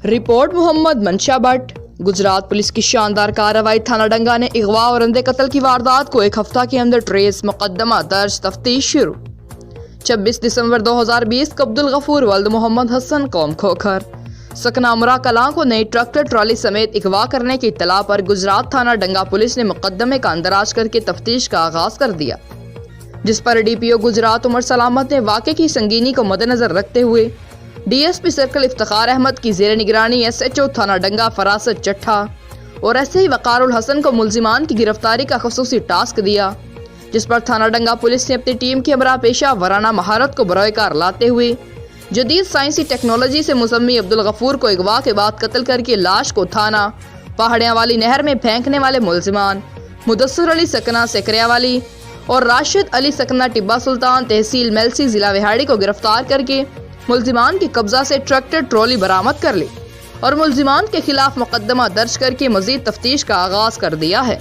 Report محمد منشا but. Gujarat police کی شاندار کارروائی، تھانہ ڈنگا نے اغوا اور اندھے قتل کی واردات کو ایک ہفتہ کے اندر ٹریس، مقدمہ درج، تفتیش شروع۔ 26 دسمبر 2020 کو عبدالغفور ولد محمد حسن قوم کھوکھر سکنہ امرا کلاں کو نئی ٹریکٹر ٹرالی سمیت اغوا کرنے کی اطلاع پر گجرات تھانہ ڈنگا پولیس نے مقدمے کا اندراج کر کے تفتیش کا آغاز کر دیا، جس پر ڈی پی او گجرات عمر سلامت نے واقعے کی سنگینی کو مد نظر رکھتے ہوئے D S P circle Iftikhar Ahmed کی زیر نگرانی ایس ایچ او تھانہ ڈنگا فراست چٹھا اور ایس آئی وقار الحسن کو ملزمان کی گرفتاری کا خصوصی ٹاسک دیا، جس پر تھانہ ڈنگا پولیس نے اپنی ٹیم کی ہمراہ پیشہ ورانہ مہارت کو بروئے کار لاتے ہوئے جدید سائنسی ٹیکنالوجی سے مسمی عبدالغفور کو اغوا کے بعد قتل کر کے لاش کو تھانہ پہاڑیاں والی نہر میں پھینکنے والے ملزمان مدثر علی سکنہ سکریا والی اور راشد علی سکنہ ٹبا سلطان تحصیل میلسی ضلع وہاڑی کو گرفتار کر کے ملزمان کے قبضہ سے ٹریکٹر ٹرالی برآمد کر لی اور ملزمان کے خلاف مقدمہ درج کر کے مزید تفتیش کا آغاز کر دیا ہے۔